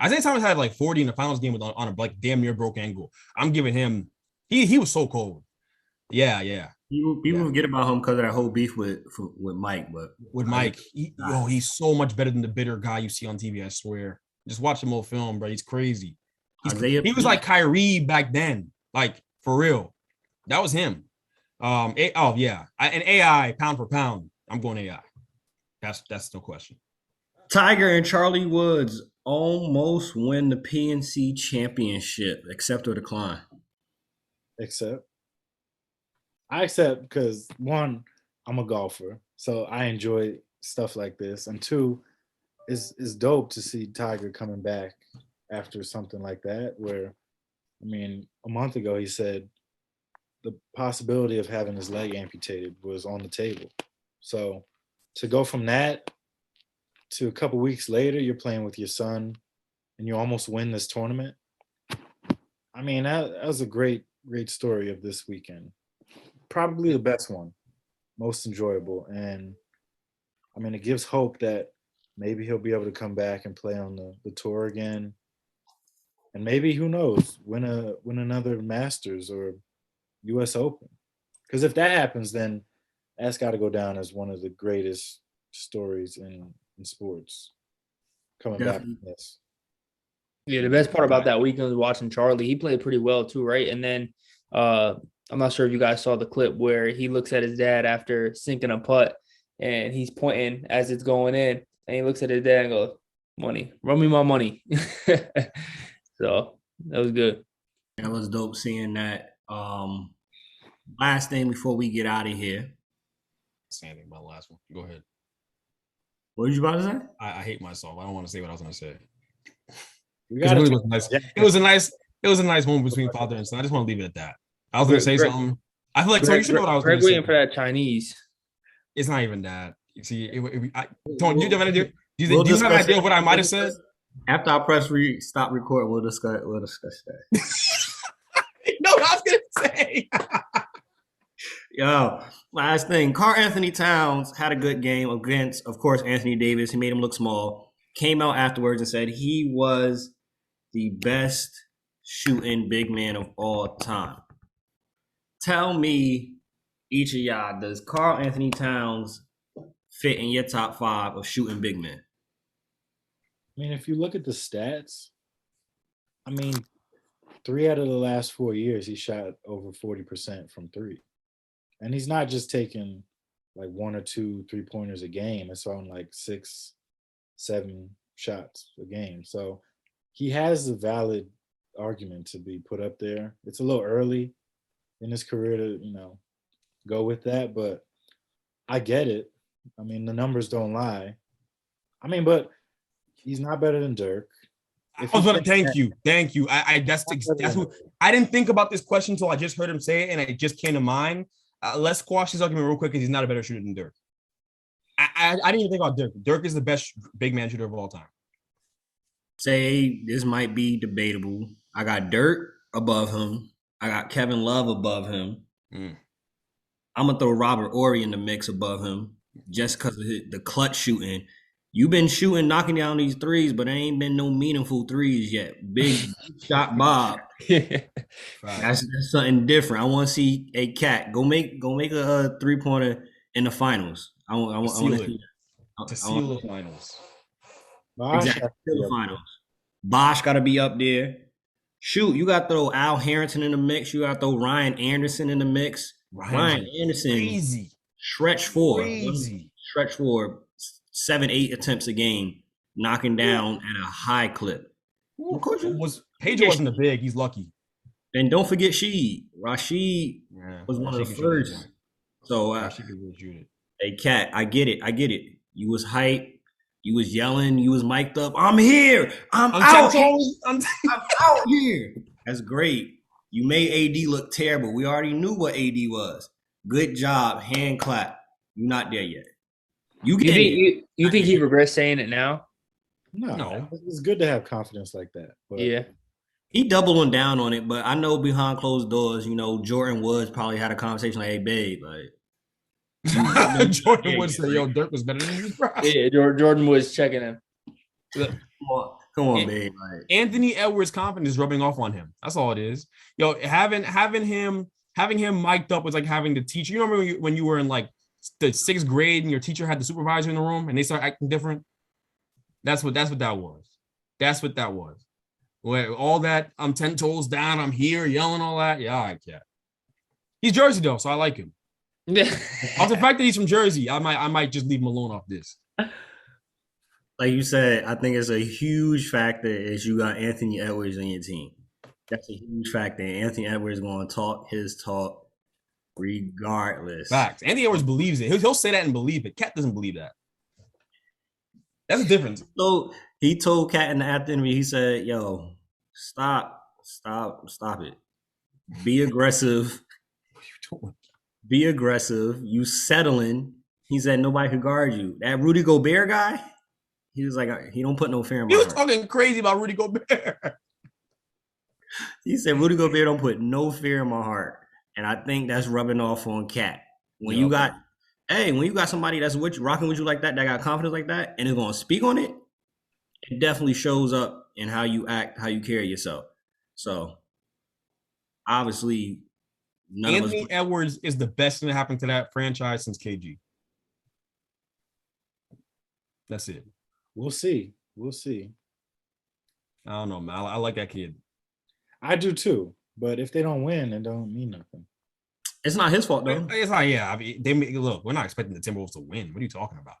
Isaiah Thomas had like 40 in the finals game on a like damn near broke ankle. I'm giving him. He was so cold. Yeah. People forget about him because of that whole beef with Mike, but with Mike, he's so much better than the bitter guy you see on TV. I swear. Just watch the whole film, bro. He's crazy. He was like Kyrie back then, like for real. That was him. And AI pound for pound. I'm going AI. That's no question. Tiger and Charlie Woods almost win the PNC championship. Accept or decline? Accept. I accept because 1, I'm a golfer, so I enjoy stuff like this, and 2, it's dope to see Tiger coming back after something like that. Where, I mean, a month ago he said the possibility of having his leg amputated was on the table. So to go from that to a couple weeks later, you're playing with your son and you almost win this tournament. I mean, that was a great story of this weekend. Probably the best one, most enjoyable. And I mean, it gives hope that maybe he'll be able to come back and play on the tour again. And maybe, who knows, win another Masters or US Open. Because if that happens, then that's got to go down as one of the greatest stories in sports. Coming back from this. Yeah, the best part about that weekend was watching Charlie. He played pretty well too, right? And then I'm not sure if you guys saw the clip where he looks at his dad after sinking a putt and he's pointing as it's going in. And he looks at his dad and goes, "Money, run me my money." So that was good. That was dope seeing that. Last thing before we get out of here. Standing by the last one. Go ahead. What were you about to say? I hate myself. I don't want to say what I was going to say. It really was nice. It was a nice moment between father and son. I just want to leave it at that. I was going to say something. I feel like Tony, you should know what I was going to say. Waiting for that Chinese. It's not even that. You see, Tony, do you have an idea of what I might have said? After I press stop recording, we'll discuss that. No, I was going to say. Yo, last thing. Karl Anthony Towns had a good game against, of course, Anthony Davis. He made him look small. Came out afterwards and said he was the best shooting big man of all time. Tell me, each of y'all, does Karl Anthony Towns fit in your top 5 of shooting big men? I mean, if you look at the stats, I mean, 3 out of the last 4 years, he shot over 40% from three. And he's not just taking like 1 or 2 3-pointers a game. It's on like 6, 7 shots a game. So he has a valid argument to be put up there. It's a little early in his career to, go with that, but I get it. I mean, the numbers don't lie. I mean, but he's not better than Dirk. Thank you. That's who I didn't think about this question until I just heard him say it, and it just came to mind. Let's squash this argument real quick because he's not a better shooter than Dirk. I didn't even think about Dirk. Dirk is the best big man shooter of all time. Say this might be debatable. I got Dirk above him. I got Kevin Love above him. I'm gonna throw Robert Horry in the mix above him just because of the clutch shooting. You've been knocking down these threes, but there ain't been no meaningful threes yet. Big shot Bob. That's something different. I want to see a cat go make a 3-pointer in the finals. I want to see to seal the finals. Exactly, seal the finals. Bosh got to be up there. Shoot, you got to throw Al Harrington in the mix. You got to throw Ryan Anderson in the mix. Ryan Anderson, crazy. Stretch four, 7-8 attempts a game, knocking down at a high clip. Of course, Pedro wasn't a big. He's lucky. And don't forget Rashid was one of the first. So hey, Cat, I get it. You was hype. You was yelling. You was mic'd up. I'm here. I'm out here. That's great. You made AD look terrible. We already knew what AD was. Good job. Hand clap. You're not there yet. You think he regrets saying it now? No. It's good to have confidence like that. But yeah. He doubling down on it, but I know behind closed doors, Jordan Woods probably had a conversation like, hey, babe, like. Jordan Woods said, yo, Dirk was better than you, bro. Yeah, Jordan Woods checking him. Come on, babe. Like, Anthony Edwards' confidence is rubbing off on him. That's all it is. Yo, having him mic'd up was like having the teacher. You remember when you were in like the 6th grade and your teacher had the supervisor in the room and they start acting different? That's what that was. That's what that was. Where all that, I'm 10 toes down, I'm here, yelling all that. Yeah, I can't. He's Jersey though, so I like him. Also, the fact that he's from Jersey, I might just leave him alone off this. Like you said, I think it's a huge factor is you got Anthony Edwards on your team. That's a huge factor. Anthony Edwards is going to talk his talk regardless. Facts. Anthony Edwards believes it. He'll say that and believe it. Cat doesn't believe that. That's the difference. So he told Cat in the after interview, he said, yo, stop it. Be aggressive. What are you doing? Be aggressive. You settling. He said nobody could guard you. That Rudy Gobert guy, he was like, he don't put no fear in my heart. He was talking crazy about Rudy Gobert. He said Rudy Gobert don't put no fear in my heart. And I think that's rubbing off on Cat. When you got somebody that's rocking with you like that got confidence like that, and is going to speak on it, it definitely shows up in how you act, how you carry yourself. So, obviously, Anthony Edwards is the best thing that happened to that franchise since KG. That's it. We'll see. I don't know, man. I like that kid. I do too. But if they don't win, it don't mean nothing. It's not his fault, though. It's not, yeah. I mean, look, we're not expecting the Timberwolves to win. What are you talking about?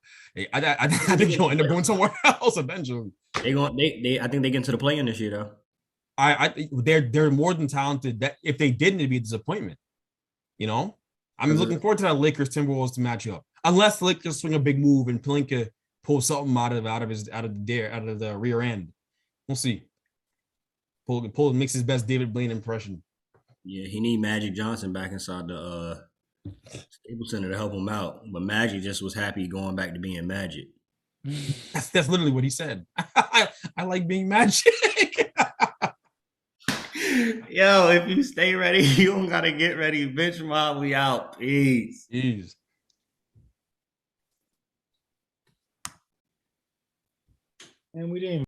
I think you'll end up going somewhere else eventually. I think they get into the play-in this year, though. I think they're more than talented. That if they didn't, it'd be a disappointment. I'm looking forward to that Lakers Timberwolves to match up. Unless the Lakers swing a big move and Pelinka pulls something out of the rear end. We'll see. Pull makes his best David Blaine impression. Yeah, he need Magic Johnson back inside the Staples Center to help him out. But Magic just was happy going back to being Magic. That's literally what he said. I like being Magic. Yo, if you stay ready, you don't gotta get ready. Bench mob, we out. Peace. And we didn't